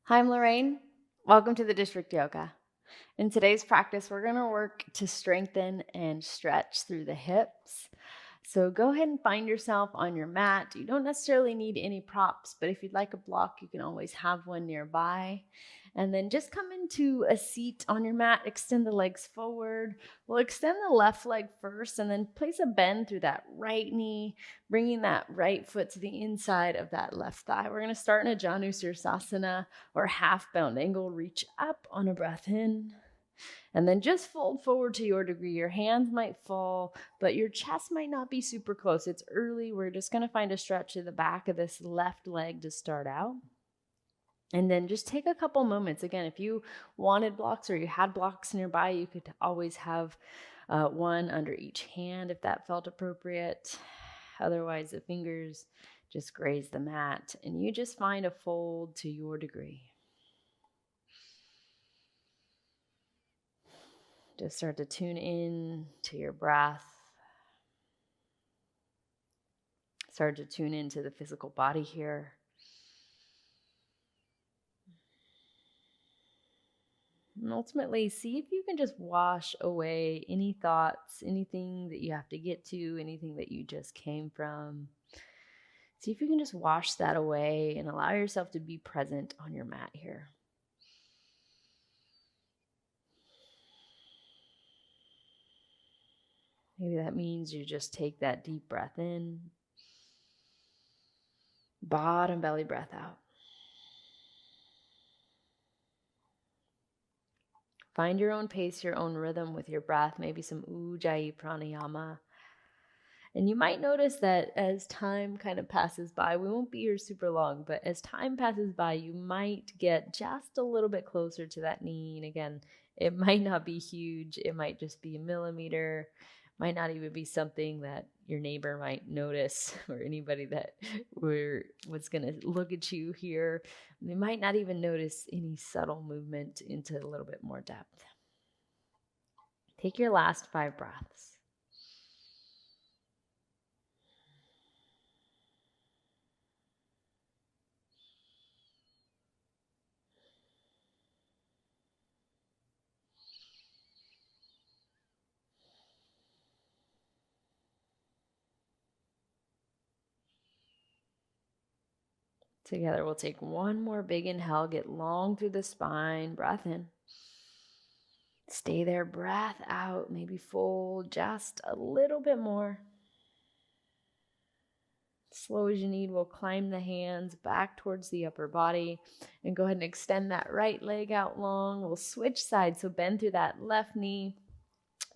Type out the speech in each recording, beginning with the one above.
Hi, I'm Lorraine. Welcome to the District Yoga. In today's practice, we're going to work to strengthen and stretch through the hips. So go ahead and find yourself on your mat. You don't necessarily need any props, but if you'd like a block, you can always have one nearby. And then just come into a seat on your mat, extend the legs forward. We'll extend the left leg first and then place a bend through that right knee, bringing that right foot to the inside of that left thigh. We're going to start in a Janu Sirsasana or half bound angle. Reach up on a breath in. And then just fold forward to your degree. Your hands might fall, but your chest might not be super close. It's early. We're just going to find a stretch to the back of this left leg to start out. And then just take a couple moments. Again, if you wanted blocks or you had blocks nearby, you could always have one under each hand if that felt appropriate. Otherwise, the fingers just graze the mat and you just find a fold to your degree. Just start to tune in to your breath. Start to tune into the physical body here. And ultimately, see if you can just wash away any thoughts, anything that you have to get to, anything that you just came from. See if you can just wash that away and allow yourself to be present on your mat here. Maybe that means you just take that deep breath in, bottom belly breath out. Find your own pace, your own rhythm with your breath, maybe some Ujjayi pranayama. And you might notice that as time kind of passes by, we won't be here super long, but as time passes by, you might get just a little bit closer to that knee. And again, it might not be huge. It might just be a millimeter. Might not even be something that your neighbor might notice or anybody that was going to look at you here. They might not even notice any subtle movement into a little bit more depth. Take your last 5 breaths. Together, we'll take one more big inhale, get long through the spine, breath in. Stay there, breath out, maybe fold just a little bit more. Slow as you need, we'll climb the hands back towards the upper body and go ahead and extend that right leg out long. We'll switch sides, so bend through that left knee.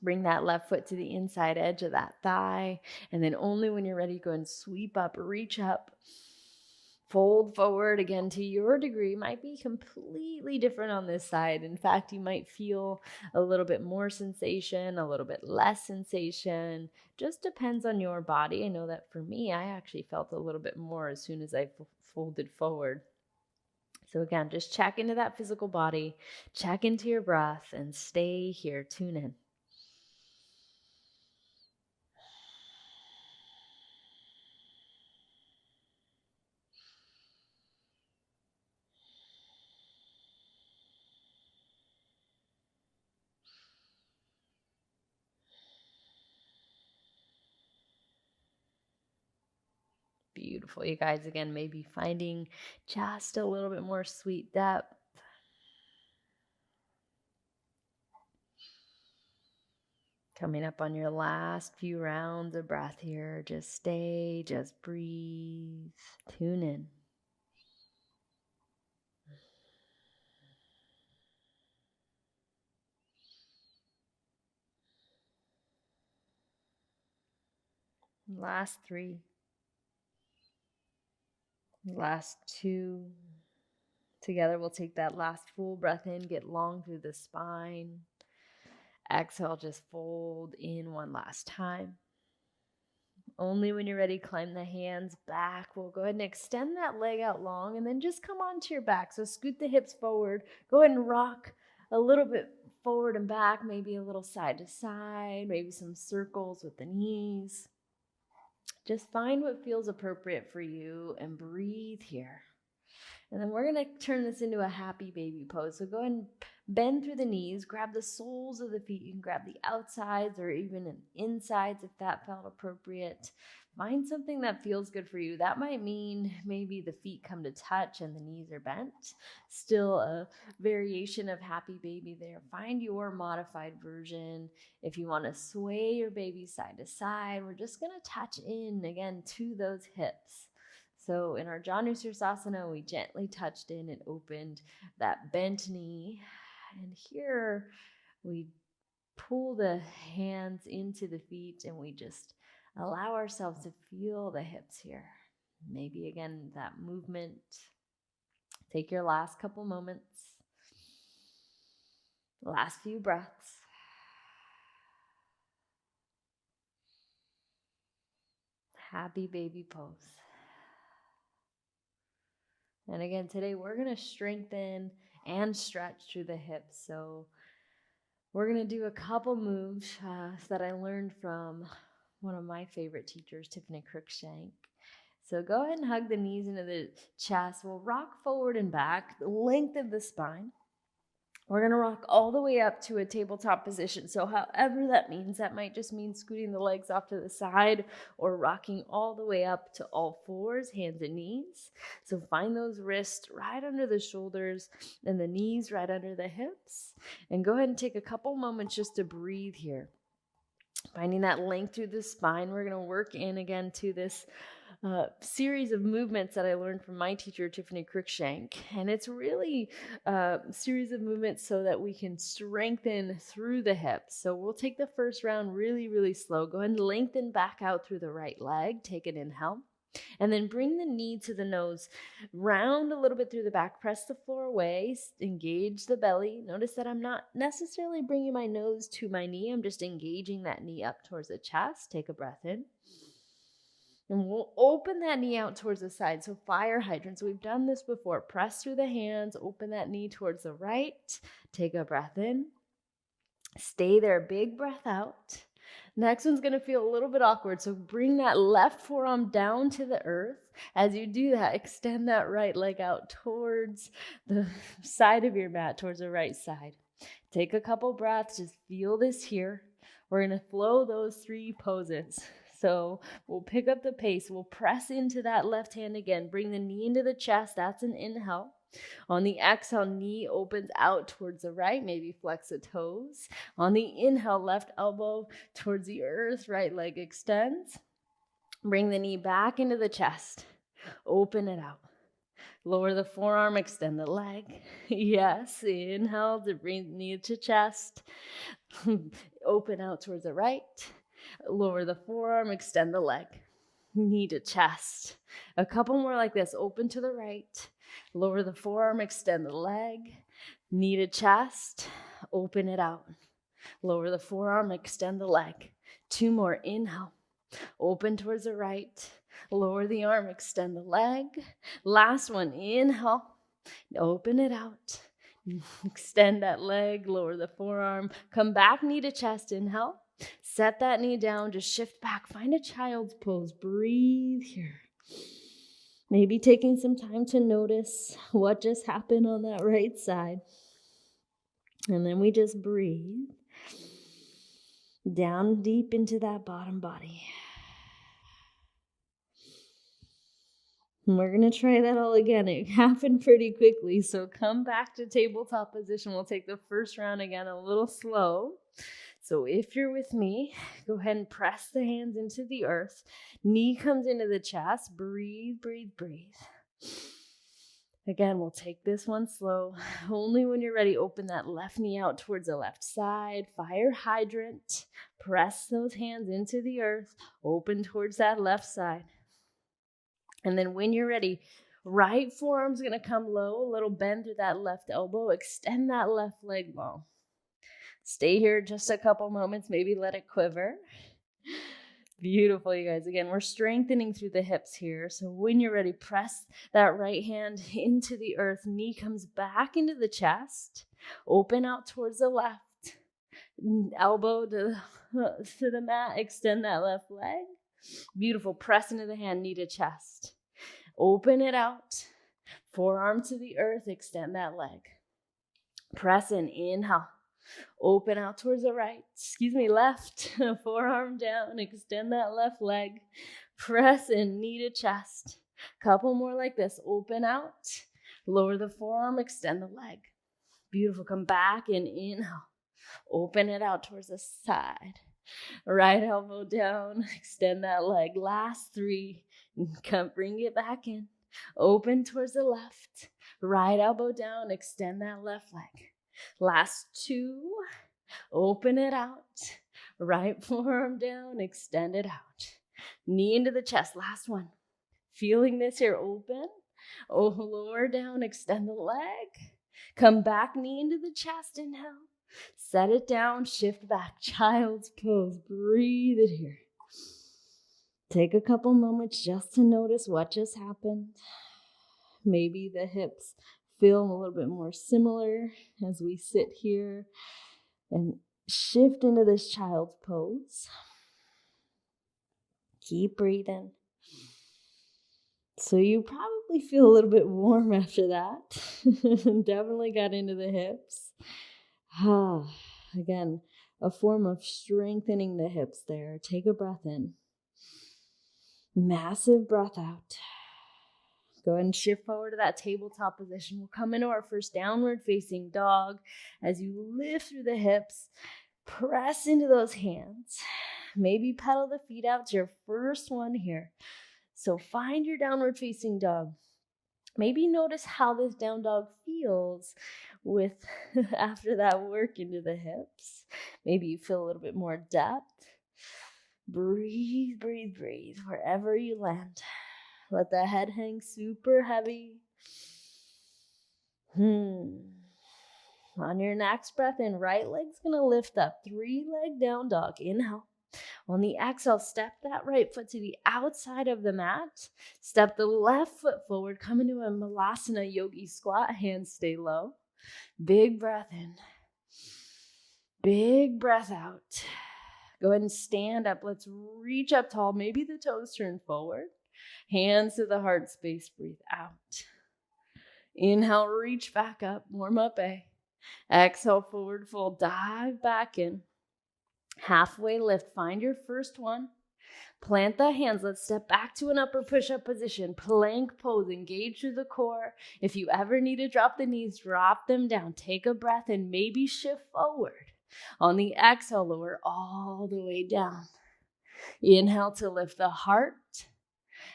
Bring that left foot to the inside edge of that thigh. And then only when you're ready, go and sweep up, reach up. Fold forward again to your degree. Might be completely different on this side. In fact, you might feel a little bit more sensation, a little bit less sensation. Just depends on your body. I know that for me, I actually felt a little bit more as soon as I folded forward. So again, just check into that physical body, check into your breath, and stay here. Tune in. Beautiful. You guys, again, maybe finding just a little bit more sweet depth. Coming up on your last few rounds of breath here. Just stay, just breathe, tune in. Last 3. Last 2. Together, we'll take that last full breath in, get long through the spine. Exhale, just fold in one last time. Only when you're ready, climb the hands back. We'll go ahead and extend that leg out long and then just come onto your back. So scoot the hips forward. Go ahead and rock a little bit forward and back, maybe a little side to side, maybe some circles with the knees. Just find what feels appropriate for you and breathe here. And then we're going to turn this into a happy baby pose. So go ahead and bend through the knees, grab the soles of the feet. You can grab the outsides or even insides if that felt appropriate. Find something that feels good for you. That might mean maybe the feet come to touch and the knees are bent. Still a variation of happy baby there. Find your modified version. If you want to sway your baby side to side, we're just going to touch in again to those hips. So in our Janu Sirsasana, we gently touched in and opened that bent knee. And here we pull the hands into the feet and we just allow ourselves to feel the hips here. Maybe again, that movement. Take your last couple moments. Last few breaths. Happy baby pose. And again, today we're going to strengthen and stretch through the hips. So we're going to do a couple moves that I learned from one of my favorite teachers, Tiffany Cruikshank. So go ahead and hug the knees into the chest. We'll rock forward and back, the length of the spine. We're going to rock all the way up to a tabletop position. So however that means, that might just mean scooting the legs off to the side or rocking all the way up to all fours, hands and knees. So find those wrists right under the shoulders and the knees right under the hips. And go ahead and take a couple moments just to breathe here. Finding that length through the spine. We're going to work in again to this series of movements that I learned from my teacher, Tiffany Cruikshank. And it's really a series of movements so that we can strengthen through the hips. So we'll take the first round really, really slow. Go ahead and lengthen back out through the right leg. Take an inhale. And then bring the knee to the nose. Round a little bit through the back. Press the floor away. Engage the belly. Notice that I'm not necessarily bringing my nose to my knee. I'm just engaging that knee up towards the chest. Take a breath in. And we'll open that knee out towards the side. So fire hydrant. So we've done this before. Press through the hands. Open that knee towards the right. Take a breath in. Stay there. Big breath out. Next one's going to feel a little bit awkward. So bring that left forearm down to the earth. As you do that, extend that right leg out towards the side of your mat, towards the right side. Take a couple breaths. Just feel this here. We're going to flow those three poses. So we'll pick up the pace. We'll press into that left hand again. Bring the knee into the chest. That's an inhale. On the exhale, knee opens out towards the right. Maybe flex the toes. On the inhale, left elbow towards the earth. Right leg extends. Bring the knee back into the chest. Open it out. Lower the forearm, extend the leg. Yes, inhale to bring the knee to chest. Open out towards the right. Lower the forearm, extend the leg. Knee to chest. A couple more like this. Open to the right. Lower the forearm, extend the leg. Knee to chest. Open it out. Lower the forearm, extend the leg. Two more. Inhale. Open towards the right. Lower the arm, extend the leg. Last one. Inhale. Open it out. Extend that leg. Lower the forearm. Come back, knee to chest. Inhale. Set that knee down, just shift back, find a child's pose, breathe here. Maybe taking some time to notice what just happened on that right side. And then we just breathe down deep into that bottom body. And we're going to try that all again. It happened pretty quickly, so come back to tabletop position. We'll take the first round again a little slow. So if you're with me, go ahead and press the hands into the earth. Knee comes into the chest. Breathe, breathe, breathe. Again, we'll take this one slow. Only when you're ready, open that left knee out towards the left side. Fire hydrant. Press those hands into the earth. Open towards that left side. And then when you're ready, right forearm's going to come low. A little bend through that left elbow. Extend that left leg long. Stay here just a couple moments, maybe let it quiver. Beautiful, you guys. Again, we're strengthening through the hips here. So when you're ready, press that right hand into the earth. Knee comes back into the chest. Open out towards the left. Elbow to the mat. Extend that left leg. Beautiful. Press into the hand, knee to chest. Open it out. Forearm to the earth, extend that leg. Press in, inhale. Open out towards the left. Forearm down, extend that left leg. Press in, knee to chest. Couple more like this. Open out. Lower the forearm, extend the leg. Beautiful. Come back and inhale. Open it out towards the side. Right elbow down, extend that leg. Last 3. Bring it back in. Open towards the left. Right elbow down, extend that left leg. Last 2. Open it out. Right forearm down, extend it out. Knee into the chest. Last one. Feeling this here. Open. Lower down, extend the leg. Come back, knee into the chest. Inhale. Set it down, shift back. Child's pose. Breathe it here. Take a couple moments just to notice what just happened. Maybe the hips feel a little bit more similar as we sit here and shift into this child's pose. Keep breathing. So you probably feel a little bit warm after that. Definitely got into the hips. Again, a form of strengthening the hips there. Take a breath in. Massive breath out. Go ahead and shift forward to that tabletop position. We'll come into our first downward facing dog. As you lift through the hips, press into those hands. Maybe pedal the feet out. It's your first one here. So find your downward facing dog. Maybe notice how this down dog feels with after that work into the hips. Maybe you feel a little bit more depth. Breathe, breathe, breathe wherever you land. Let the head hang super heavy. On your next breath in, right leg's going to lift up. 3-leg down dog. Inhale. On the exhale, step that right foot to the outside of the mat. Step the left foot forward. Come into a Malasana Yogi squat. Hands stay low. Big breath in. Big breath out. Go ahead and stand up. Let's reach up tall. Maybe the toes turn forward. Hands to the heart space. Breathe out. Inhale, reach back up. Warm up A. Exhale, forward fold. Dive back in. Halfway lift. Find your first one. Plant the hands. Let's step back to an upper push-up position. Plank pose. Engage through the core. If you ever need to drop the knees, drop them down. Take a breath and maybe shift forward. On the exhale, lower all the way down. Inhale to lift the heart.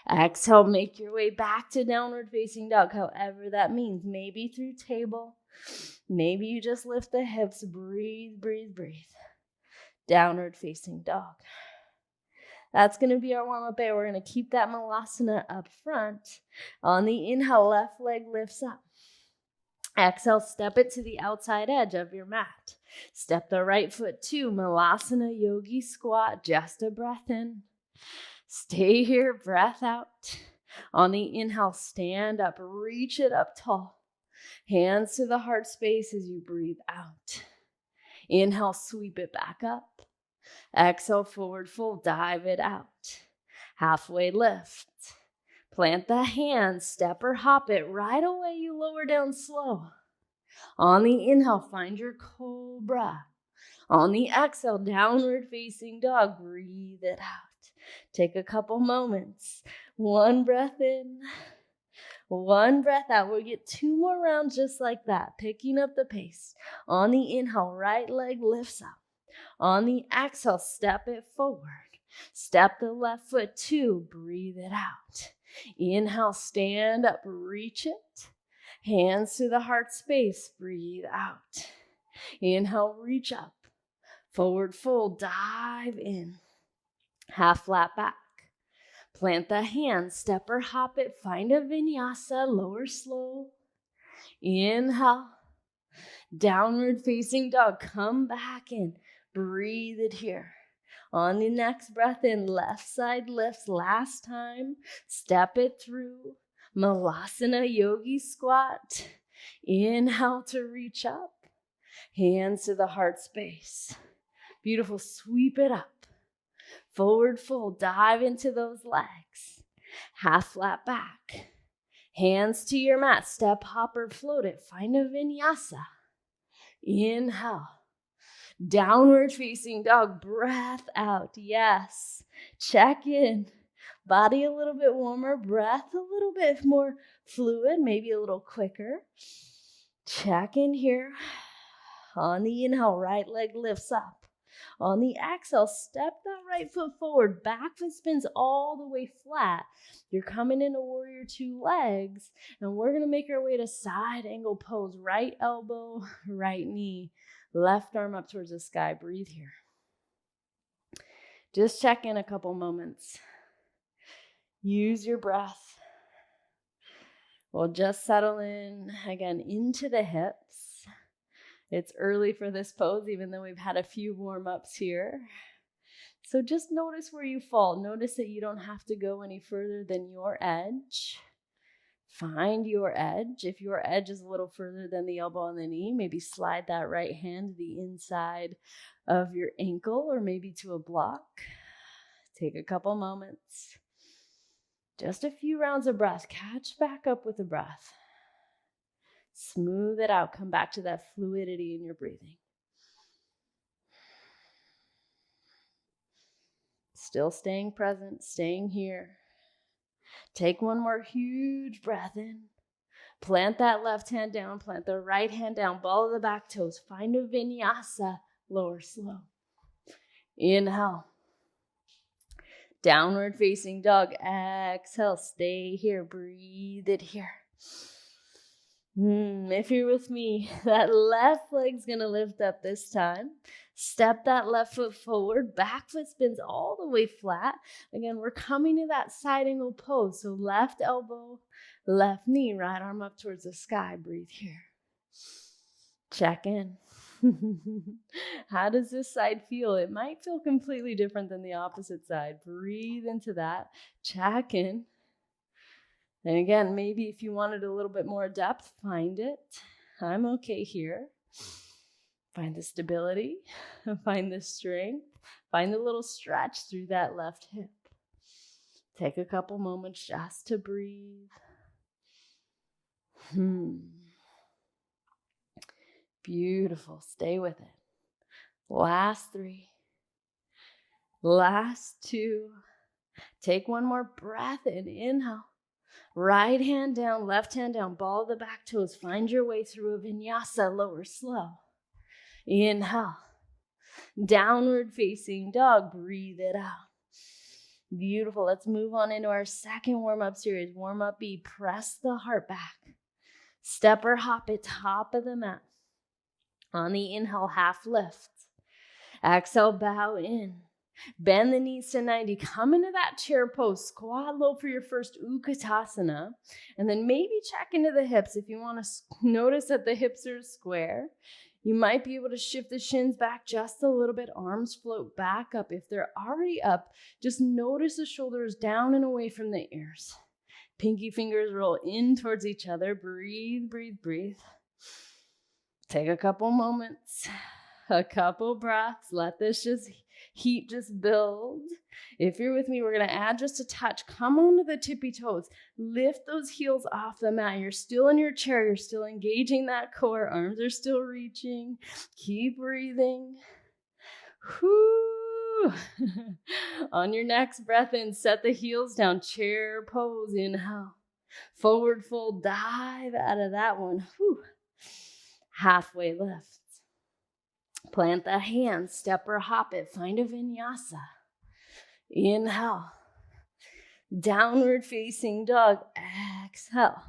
Exhale, make your way back to downward facing dog, however that means. Maybe through table. Maybe you just lift the hips. Breathe, breathe, breathe. Downward facing dog. That's going to be our warm-up A. We're going to keep that Malasana up front. On the inhale, left leg lifts up. Exhale, step it to the outside edge of your mat. Step the right foot to Malasana Yogi squat. Just a breath in. Stay here, breath out. On the inhale, stand up, reach it up tall. Hands to the heart space as you breathe out. Inhale, sweep it back up. Exhale, forward fold, dive it out. Halfway lift. Plant the hands, step or hop it. Right away, you lower down slow. On the inhale, find your cobra. On the exhale, downward facing dog. Breathe it out. Take a couple moments. One breath in. One breath out. We'll get 2 more rounds just like that, picking up the pace. On the inhale, right leg lifts up. On the exhale, step it forward. Step the left foot 2. Breathe it out. Inhale, stand up, reach it. Hands to the heart space. Breathe out. Inhale, reach up. Forward fold, dive in. Half flat back. Plant the hands, step or hop it. Find a vinyasa, lower slow. Inhale. Downward facing dog. Come back in. Breathe it here. On the next breath in, left side lifts. Last time. Step it through. Malasana Yogi squat. Inhale to reach up. Hands to the heart space. Beautiful. Sweep it up. Forward fold. Dive into those legs. Half flat back. Hands to your mat, step, hop, or float it. Find a vinyasa. Inhale. Downward facing dog, breath out. Yes. Check in. Body a little bit warmer, breath a little bit more fluid, maybe a little quicker. Check in here. On the inhale, right leg lifts up. On the exhale, step that right foot forward. Back foot spins all the way flat. You're coming into warrior two legs, and we're going to make our way to side angle pose. Right elbow, right knee, left arm up towards the sky. Breathe here. Just check in a couple moments. Use your breath. We'll just settle in again into the hips. It's early for this pose, even though we've had a few warm-ups here. So just notice where you fall. Notice that you don't have to go any further than your edge. Find your edge. If your edge is a little further than the elbow and the knee, maybe slide that right hand to the inside of your ankle or maybe to a block. Take a couple moments. Just a few rounds of breath. Catch back up with the breath. Smooth it out. Come back to that fluidity in your breathing. Still staying present, staying here. Take one more huge breath in. Plant that left hand down. Plant the right hand down. Ball of the back toes. Find a vinyasa. Lower slow. Inhale. Downward facing dog. Exhale. Stay here. Breathe it here. If you're with me, that left leg's going to lift up this time. Step that left foot forward. Back foot spins all the way flat. Again, we're coming to that side angle pose. So left elbow, left knee, right arm up towards the sky. Breathe here. Check in. How does this side feel? It might feel completely different than the opposite side. Breathe into that. Check in. And again, maybe if you wanted a little bit more depth, find it. I'm okay here. Find the stability. Find the strength. Find the little stretch through that left hip. Take a couple moments just to breathe. Beautiful. Stay with it. Last 3. Last 2. Take one more breath in. Inhale. Right hand down, left hand down. Ball the back toes. Find your way through a vinyasa. Lower slow. Inhale. Downward facing dog. Breathe it out. Beautiful. Let's move on into our second warm-up series. Warm-up B. Press the heart back. Step or hop it, top of the mat. On the inhale, half lift. Exhale, bow in. Bend the knees to 90. Come into that chair pose. Squat low for your first Utkatasana. And then maybe check into the hips. If you want to notice that the hips are square, you might be able to shift the shins back just a little bit. Arms float back up. If they're already up, just notice the shoulders down and away from the ears. Pinky fingers roll in towards each other. Breathe, breathe, breathe. Take a couple moments, a couple breaths. Let this heat just build. If you're with me, we're going to add just a touch. Come onto the tippy toes. Lift those heels off the mat. You're still in your chair. You're still engaging that core. Arms are still reaching. Keep breathing. Whoo. On your next breath in, set the heels down. Chair pose. Inhale. Forward fold. Dive out of that one. Whew. Halfway lift. Plant the hands, step or hop it. Find a vinyasa. Inhale. Downward facing dog. Exhale.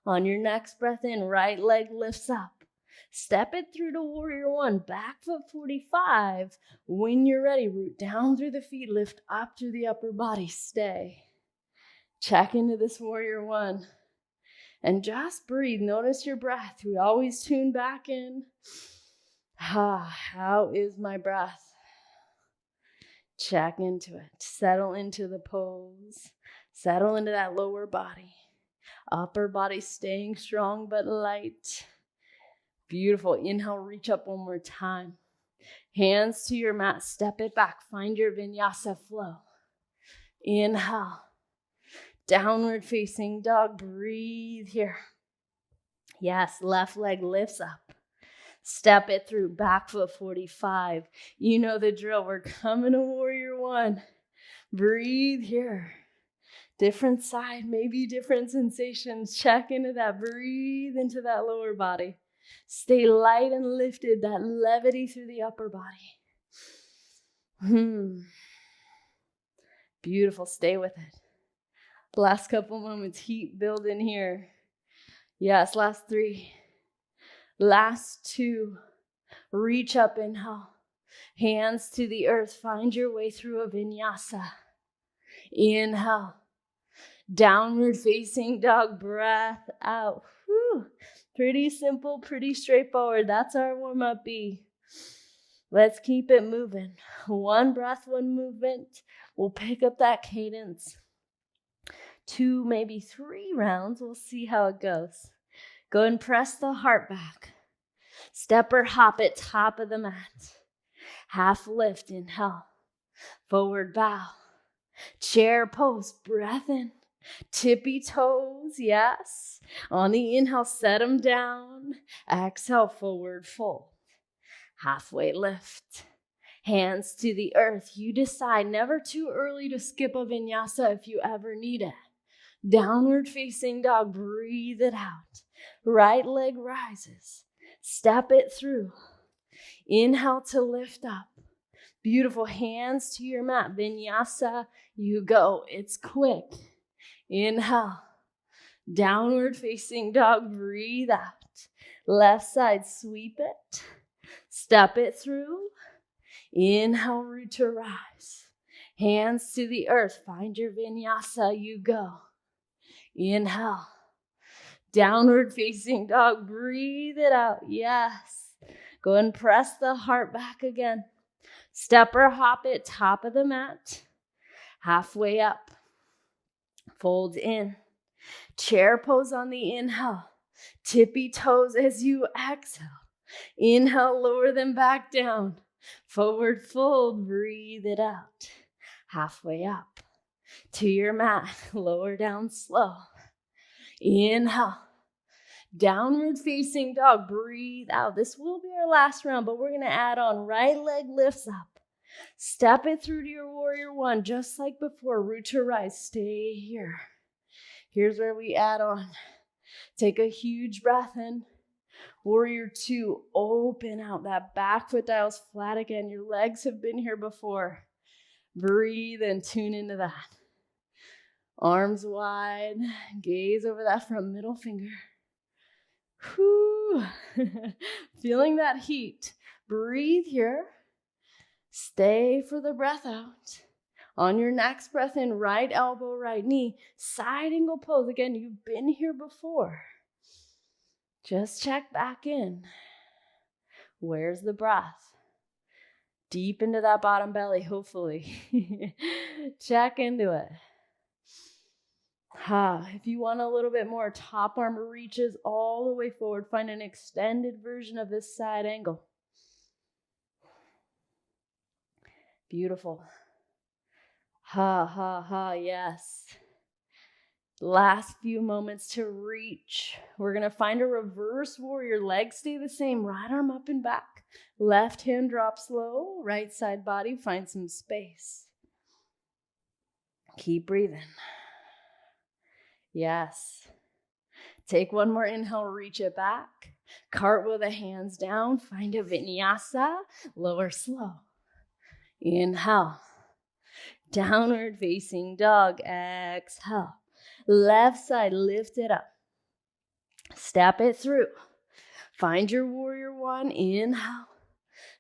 On your next breath in, right leg lifts up. Step it through to warrior one. Back foot 45. When you're ready, root down through the feet. Lift up through the upper body. Stay. Check into this warrior one. And just breathe. Notice your breath. We always tune back in. How is my breath? Check into it. Settle into the pose. Settle into that lower body. Upper body staying strong but light. Beautiful. Inhale, reach up one more time. Hands to your mat. Step it back. Find your vinyasa flow. Inhale. Downward facing dog. Breathe here. Yes, left leg lifts up. Step it through, back foot 45. You know the drill. We're coming to warrior one. Breathe here. Different side, maybe different sensations. Check into that. Breathe into that lower body. Stay light and lifted, that levity through the upper body. Beautiful. Stay with it. Last couple moments, heat building here. Yes, last 3. Last 2. Reach up, inhale. Hands to the earth. Find your way through a vinyasa. Inhale. Downward facing dog. Breath out. Whew. Pretty simple, pretty straightforward. That's our warm-up B. Let's keep it moving. 1 breath, 1 movement. We'll pick up that cadence. 2, maybe 3 rounds. We'll see how it goes. Go and press the heart back. Step or hop at top of the mat. Half lift, inhale. Forward bow. Chair pose, breath in. Tippy toes, yes. On the inhale, set them down. Exhale, forward fold. Halfway lift. Hands to the earth. You decide, never too early to skip a vinyasa if you ever need it. Downward facing dog, breathe it out. Right leg rises. Step it through. Inhale to lift up. Beautiful. Hands to your mat. Vinyasa, you go. It's quick. Inhale. Downward facing dog, breathe out. Left side, sweep it. Step it through. Inhale, root to rise. Hands to the earth. Find your vinyasa, you go. Inhale. Downward facing dog, breathe it out. Yes. Go and press the heart back again. Step or hop it, top of the mat. Halfway up. Fold in. Chair pose on the inhale. Tippy toes as you exhale. Inhale, lower them back down. Forward fold, breathe it out. Halfway up to your mat. Lower down slow. Inhale. Downward facing dog, breathe out. This will be our last round, but we're going to add on right leg lifts up. Step it through to your warrior one, just like before. Root to rise, stay here. Here's where we add on. Take a huge breath in. Warrior 2, open out. That back foot dial's flat again. Your legs have been here before. Breathe and tune into that. Arms wide. Gaze over that front middle finger. Whew. Feeling that heat. Breathe here. Stay for the breath out. On your next breath in, right elbow, right knee. Side angle pose. Again, you've been here before. Just check back in. Where's the breath? Deep into that bottom belly, hopefully. Check into it. If you want a little bit more, top arm reaches all the way forward. Find an extended version of this side angle. Beautiful. Yes. Last few moments to reach. We're going to find a reverse warrior. Legs stay the same. Right arm up and back. Left hand drops low. Right side body. Find some space. Keep breathing. Yes. Take one more inhale. Reach it back. Cartwheel the hands down. Find a vinyasa. Lower slow. Inhale. Downward facing dog. Exhale. Left side, lift it up. Step it through. Find your warrior one. Inhale.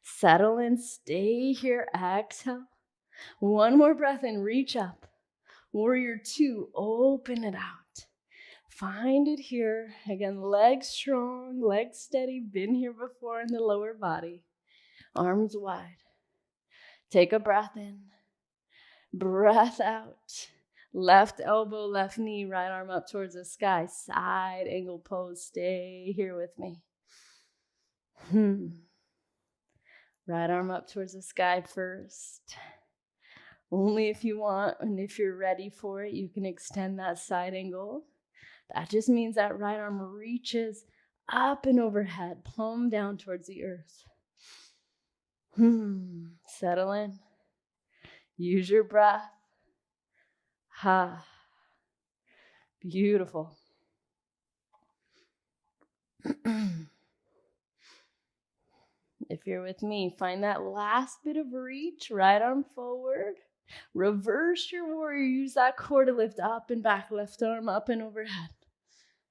Settle in. Stay here. Exhale. One more breath in. Reach up. Warrior 2. Open it out. Find it here. Again, legs strong, legs steady. Been here before in the lower body. Arms wide. Take a breath in. Breath out. Left elbow, left knee, right arm up towards the sky. Side angle pose. Stay here with me. Right arm up towards the sky first. Only if you want, and if you're ready for it, you can extend that side angle. That just means that right arm reaches up and overhead, palm down towards the earth. Settle in. Use your breath. Beautiful. If you're with me, find that last bit of reach, right arm forward. Reverse your warrior. Use that core to lift up and back, left arm up and overhead.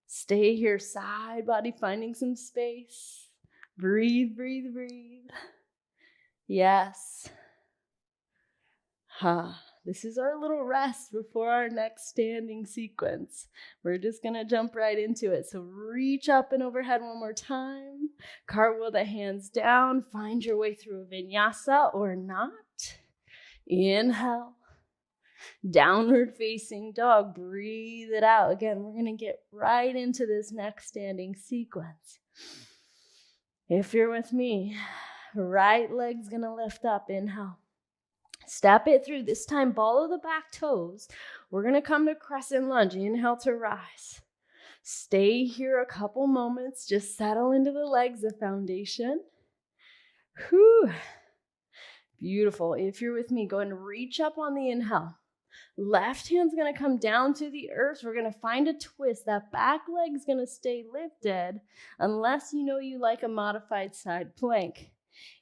Stay here, side body, finding some space. Breathe, breathe, breathe. Yes. This is our little rest before our next standing sequence. We're just going to jump right into it. So reach up and overhead one more time. Cartwheel the hands down. Find your way through a vinyasa or not. Inhale. Downward facing dog. Breathe it out. Again, we're going to get right into this next standing sequence. If you're with me, right leg's going to lift up. Inhale. Step it through. This time, ball of the back toes. We're going to come to crescent lunge. Inhale to rise. Stay here a couple moments. Just settle into the legs, the foundation. Beautiful. If you're with me, go ahead and reach up on the inhale. Left hand's going to come down to the earth. We're going to find a twist. That back leg's going to stay lifted unless you know you like a modified side plank.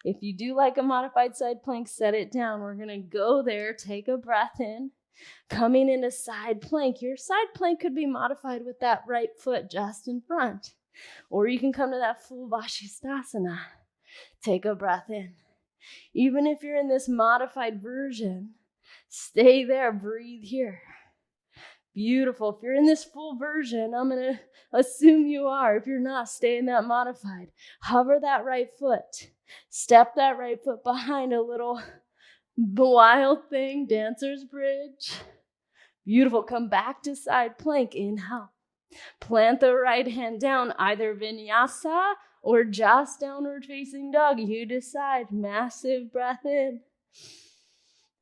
If you do like a modified side plank, set it down. We're going to go there, take a breath in. Coming into side plank. Your side plank could be modified with that right foot just in front. Or you can come to that full Vashisthasana. Take a breath in. Even if you're in this modified version, stay there, breathe here. Beautiful. If you're in this full version, I'm going to assume you are. If you're not, stay in that modified. Hover that right foot. Step that right foot behind a little wild thing, dancer's bridge. Beautiful. Come back to side plank. Inhale. Plant the right hand down, either vinyasa or just downward facing dog. You decide. Massive breath in.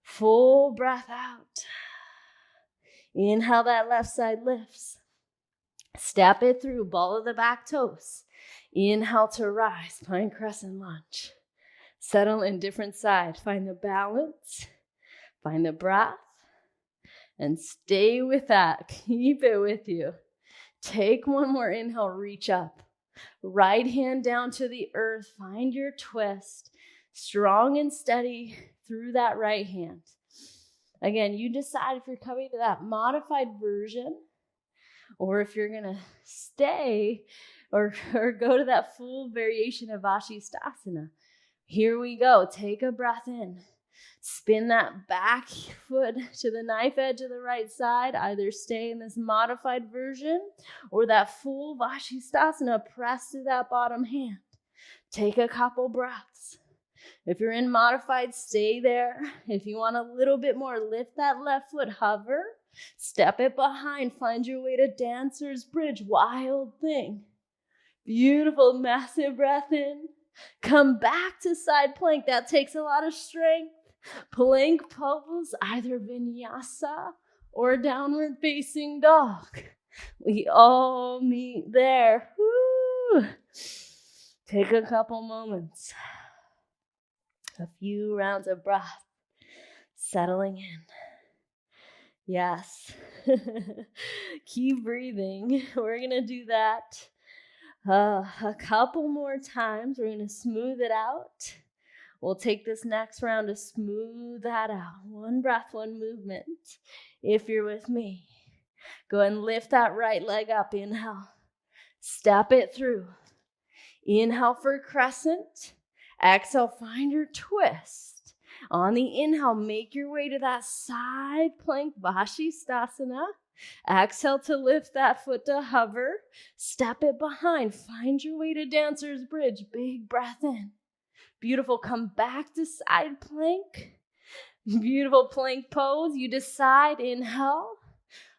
Full breath out. Inhale, that left side lifts. Step it through, ball of the back toes. Inhale to rise, find crescent lunge. Settle in, different side. Find the balance, find the breath, and stay with that. Keep it with you. Take one more inhale, reach up. Right hand down to the earth, find your twist. Strong and steady through that right hand. Again, you decide if you're coming to that modified version or if you're going to stay or go to that full variation of Vashisthasana. Here we go. Take a breath in. Spin that back foot to the knife edge of the right side. Either stay in this modified version or that full Vashisthasana. Press to that bottom hand. Take a couple breaths. If you're in modified, stay there. If you want a little bit more, lift that left foot, hover, step it behind, find your way to dancer's bridge, wild thing. Beautiful, massive breath in. Come back to side plank. That takes a lot of strength. Plank pose, either vinyasa or downward facing dog. We all meet there. Woo. Take a couple moments. A few rounds of breath, settling in. Yes. Keep breathing. We're going to do that a couple more times. We're going to smooth it out. We'll take this next round to smooth that out. One breath, one movement. If you're with me, go ahead and lift that right leg up. Inhale. Step it through. Inhale for crescent. Exhale, find your twist. On the inhale, make your way to that side plank, Vashisthasana. Exhale to lift that foot to hover. Step it behind. Find your way to dancer's bridge. Big breath in. Beautiful. Come back to side plank. Beautiful plank pose. You decide. Inhale.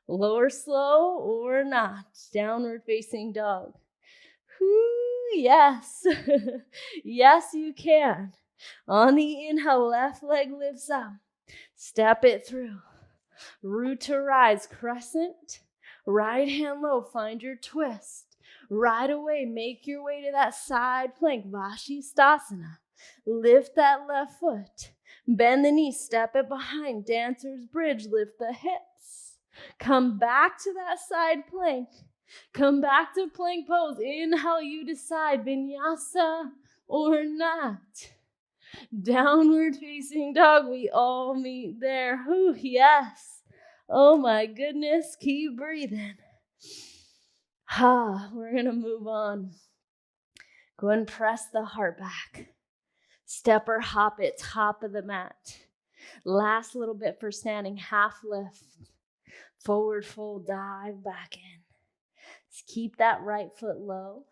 Lower slow or not. Downward facing dog. Yes. Yes, you can. On the inhale, left leg lifts up. Step it through. Root to rise, crescent. Right hand low, find your twist. Right away, make your way to that side plank, Vashisthasana. Lift that left foot. Bend the knee, step it behind. Dancer's bridge, lift the hips. Come back to that side plank. Come back to plank pose. Inhale, you decide, vinyasa or not. Downward facing dog, we all meet there. Ooh, yes. Oh my goodness, keep breathing. We're gonna move on. Go and press the heart back. Step or hop it, top of the mat. Last little bit for standing, half lift. Forward fold, dive back in. Just keep that right foot low.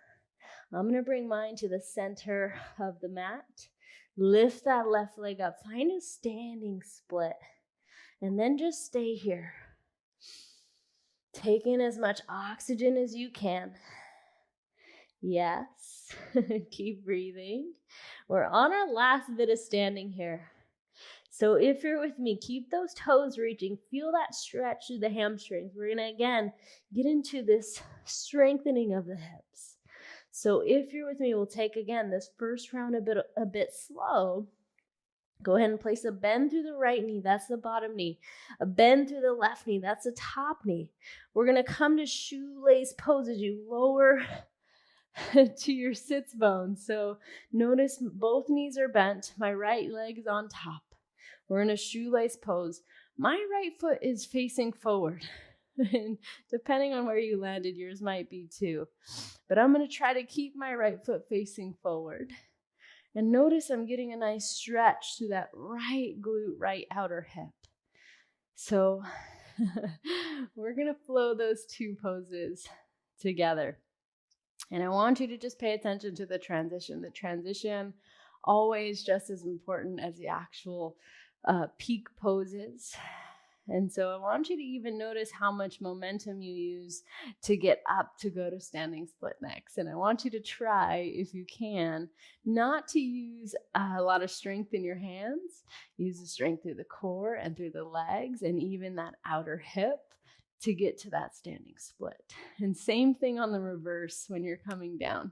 I'm gonna bring mine to the center of the mat. Lift that left leg up. Find a standing split. And then just stay here. Take in as much oxygen as you can. Yes. Keep breathing. We're on our last bit of standing here. So if you're with me, keep those toes reaching. Feel that stretch through the hamstrings. We're going to, again, get into this strengthening of the hips. So if you're with me, we'll take, again, this first round a bit slow. Go ahead and place a bend through the right knee. That's the bottom knee. A bend through the left knee. That's the top knee. We're going to come to shoelace pose as you lower to your sits bone. So notice both knees are bent. My right leg is on top. We're in a shoelace pose. My right foot is facing forward. And depending on where you landed, yours might be too. But I'm going to try to keep my right foot facing forward. And notice I'm getting a nice stretch through that right glute, right outer hip. So we're going to flow those two poses together. And I want you to just pay attention to the transition. The transition, always just as important as the actual peak poses. And so I want you to even notice how much momentum you use to get up to go to standing split next. And I want you to try, if you can, not to use a lot of strength in your hands. Use the strength through the core and through the legs and even that outer hip to get to that standing split. And same thing on the reverse when you're coming down.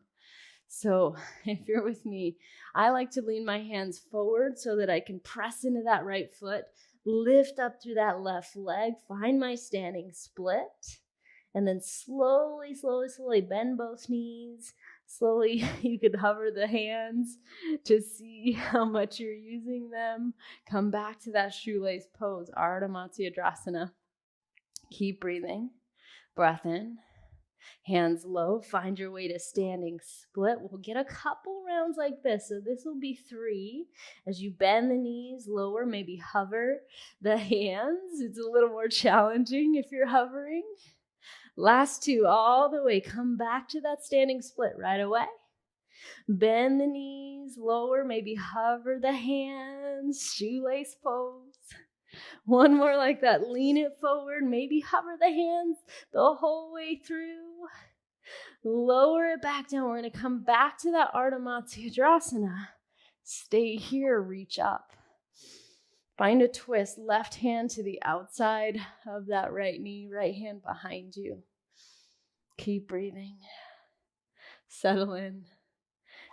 So if you're with me, I like to lean my hands forward so that I can press into that right foot, lift up through that left leg, find my standing split, and then slowly bend both knees. Slowly, you could hover the hands to see how much you're using them. Come back to that shoelace pose, Ardha Matsyendrasana. Keep breathing. Breath in. Hands low, find your way to standing split. We'll get a couple rounds like this. So this will be 3. As you bend the knees, lower, maybe hover the hands. It's a little more challenging if you're hovering. Last 2, all the way. Come back to that standing split right away. Bend the knees, lower, maybe hover the hands, shoelace pose. One more like that. Lean it forward. Maybe hover the hands the whole way through. Lower it back down. We're going to come back to that Ardha Matsyendrasana. Stay here. Reach up. Find a twist. Left hand to the outside of that right knee. Right hand behind you. Keep breathing. Settle in.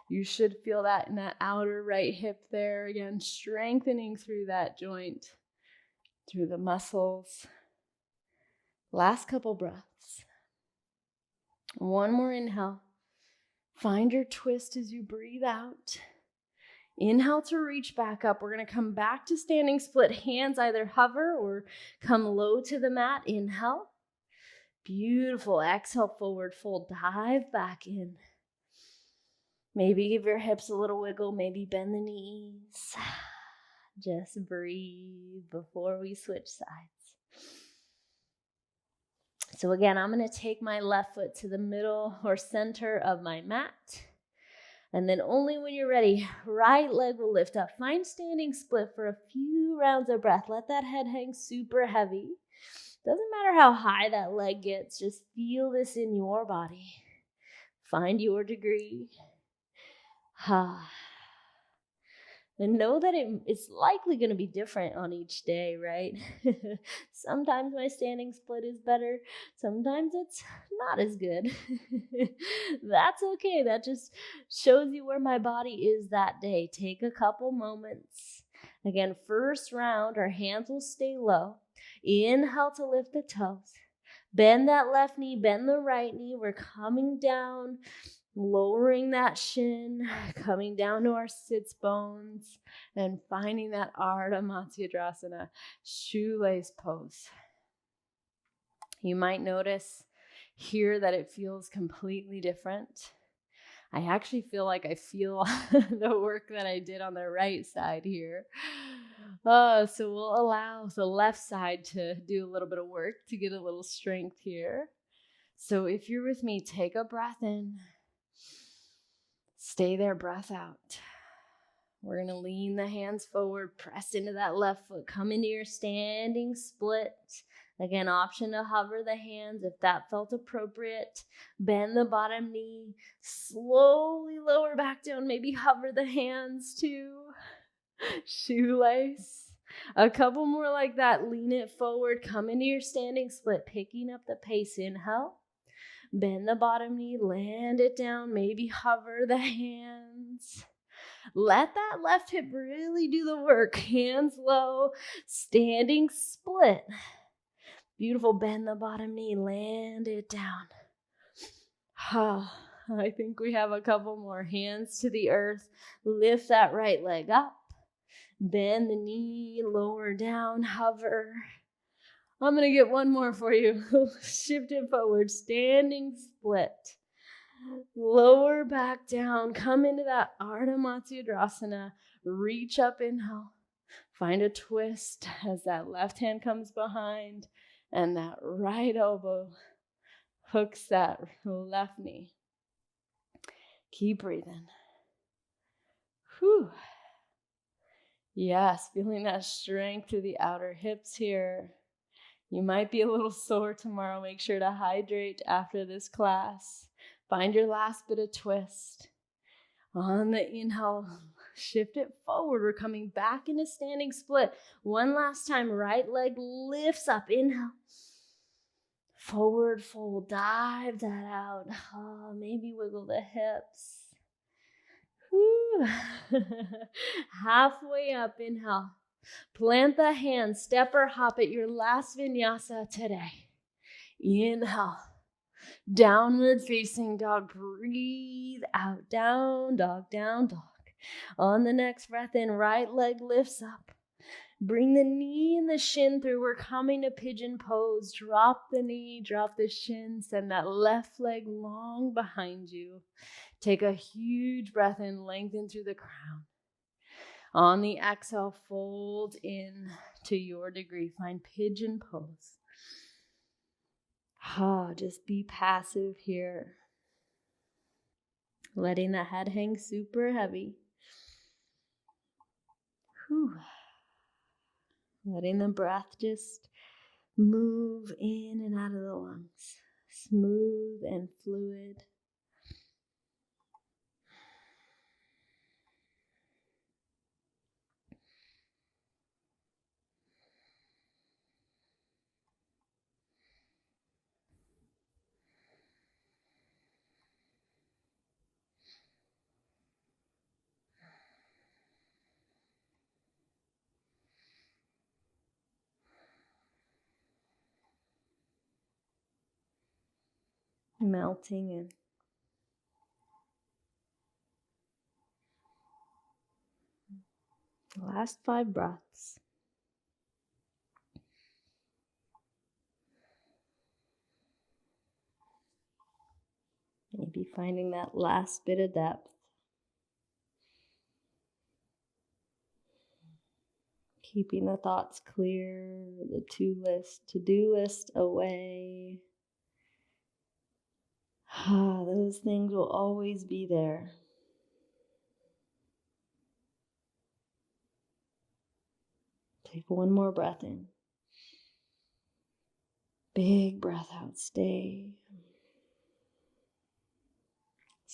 You should feel that in that outer right hip there. Again, strengthening through that joint. Through the muscles. Last couple breaths. One more inhale. Find your twist as you breathe out. Inhale to reach back up. We're going to come back to standing split. Hands either hover or come low to the mat. Inhale. Beautiful. Exhale, forward fold. Dive back in. Maybe give your hips a little wiggle. Maybe bend the knees. Just breathe before we switch sides. So again, I'm going to take my left foot to the middle or center of my mat. And then only when you're ready, right leg will lift up. Find standing split for a few rounds of breath. Let that head hang super heavy. Doesn't matter how high that leg gets. Just feel this in your body. Find your degree. And know that it's likely going to be different on each day, right? Sometimes my standing split is better. Sometimes it's not as good. That's okay. That just shows you where my body is that day. Take a couple moments. Again, first round, our hands will stay low. Inhale to lift the toes. Bend that left knee, bend the right knee. We're coming down, lowering that shin, coming down to our sits bones, and finding that Ardha Matsyendrasana shoelace pose. You might notice here that it feels completely different. I actually feel like I feel the work that I did on the right side here. So we'll allow the left side to do a little bit of work to get a little strength here. So if you're with me, take a breath in. Stay there, breath out. We're going to lean the hands forward, press into that left foot, come into your standing split. Again, option to hover the hands if that felt appropriate. Bend the bottom knee, slowly lower back down, maybe hover the hands too. Shoelace. A couple more like that. Lean it forward, come into your standing split, picking up the pace. Inhale. Bend the bottom knee, land it down, maybe hover the hands. Let that left hip really do the work. Hands low, standing split. Beautiful, bend the bottom knee, land it down. I think we have a couple more. Hands to the earth, lift that right leg up. Bend the knee, lower down, hover. I'm going to get one more for you. Shift it forward, standing split. Lower back down, come into that Ardha Matsyendrasana. Reach up, inhale. Find a twist as that left hand comes behind and that right elbow hooks that left knee. Keep breathing. Whew. Yes, feeling that strength through the outer hips here. You might be a little sore tomorrow. Make sure to hydrate after this class. Find your last bit of twist. On the inhale, shift it forward. We're coming back into standing split. One last time, right leg lifts up. Inhale. Forward fold, dive that out. Maybe wiggle the hips. Whew. Halfway up, inhale. Plant the hands, step or hop at your last vinyasa today. Inhale. Downward facing dog. Breathe out. Down dog, down dog. On the next breath in, right leg lifts up. Bring the knee and the shin through. We're coming to pigeon pose. Drop the knee, drop the shin. Send that left leg long behind you. Take a huge breath in, lengthen through the crown. On the exhale, fold in to your degree. Find pigeon pose. Just be passive here. Letting the head hang super heavy. Whew. Letting the breath just move in and out of the lungs. Smooth and fluid. Melting in. Last 5 breaths. Maybe finding that last bit of depth. Keeping the thoughts clear, the to-do list away. Those things will always be there. Take one more breath in. Big breath out, stay.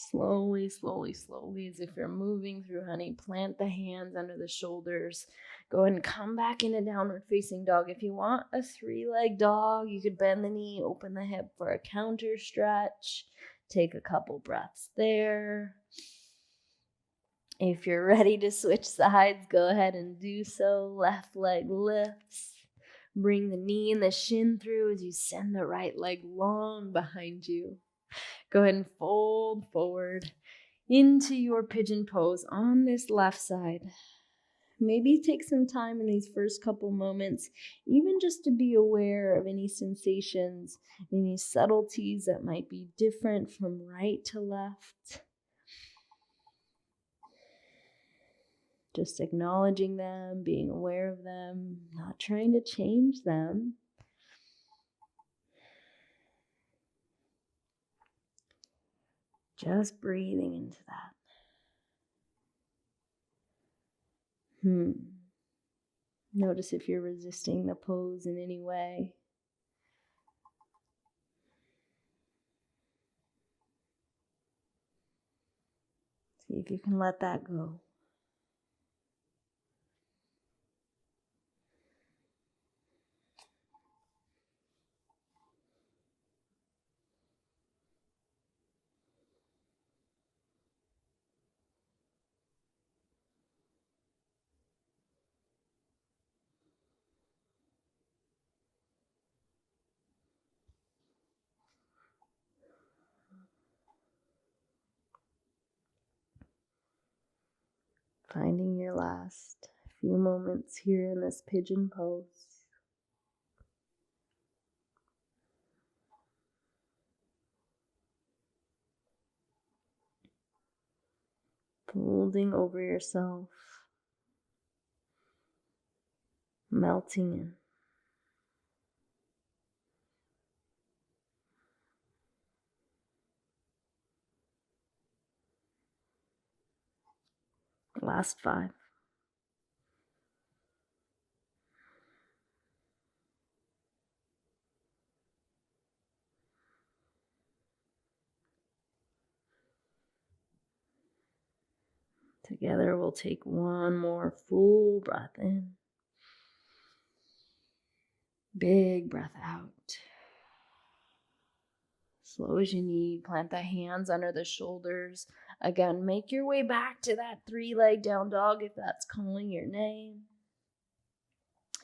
Slowly, slowly, slowly, as if you're moving through, honey, plant the hands under the shoulders. Go ahead and come back into downward facing dog. If you want a 3-leg dog, you could bend the knee, open the hip for a counter stretch. Take a couple breaths there. If you're ready to switch sides, go ahead and do so. Left leg lifts. Bring the knee and the shin through as you send the right leg long behind you. Go ahead and fold forward into your pigeon pose on this left side. Maybe take some time in these first couple moments, even just to be aware of any sensations, any subtleties that might be different from right to left. Just acknowledging them, being aware of them, not trying to change them. Just breathing into that. Notice if you're resisting the pose in any way. See if you can let that go. Finding your last few moments here in this pigeon pose. Folding over yourself. Melting in. Last 5. Together we'll take one more full breath in. Big breath out. Slow as you need. Plant the hands under the shoulders. Again, make your way back to that 3-leg down dog if that's calling your name.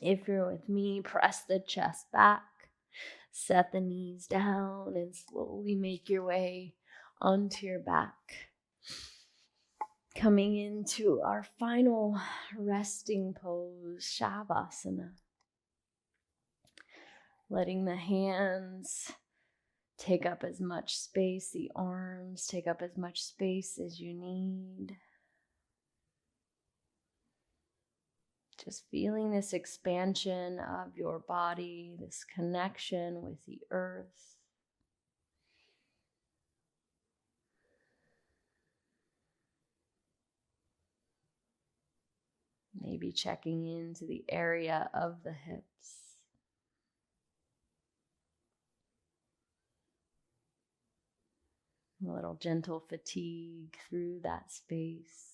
If you're with me, press the chest back. Set the knees down and slowly make your way onto your back. Coming into our final resting pose, Shavasana. Letting the hands take up as much space, the arms take up as much space as you need. Just feeling this expansion of your body, this connection with the earth. Maybe checking into the area of the hips. A little gentle fatigue through that space.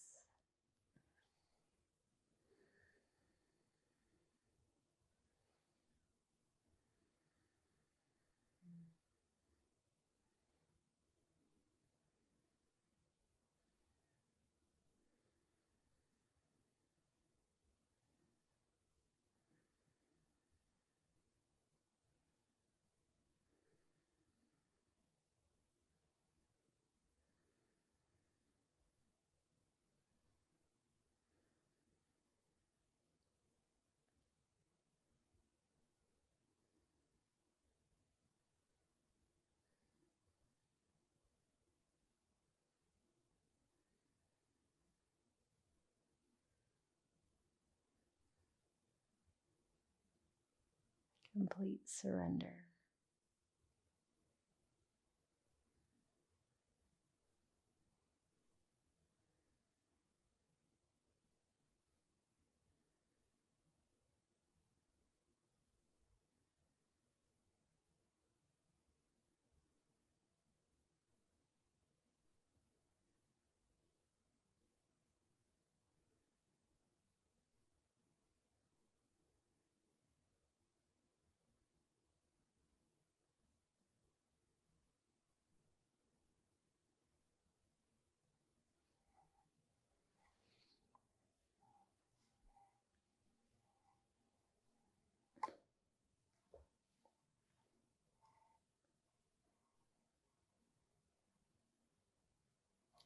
Complete surrender.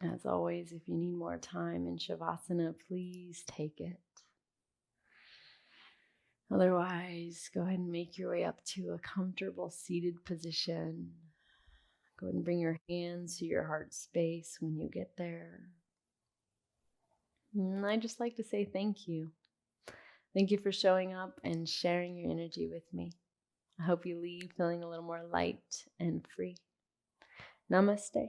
As always, if you need more time in Shavasana, please take it. Otherwise, go ahead and make your way up to a comfortable seated position. Go ahead and bring your hands to your heart space when you get there. And I just like to say thank you. Thank you for showing up and sharing your energy with me. I hope you leave feeling a little more light and free. Namaste.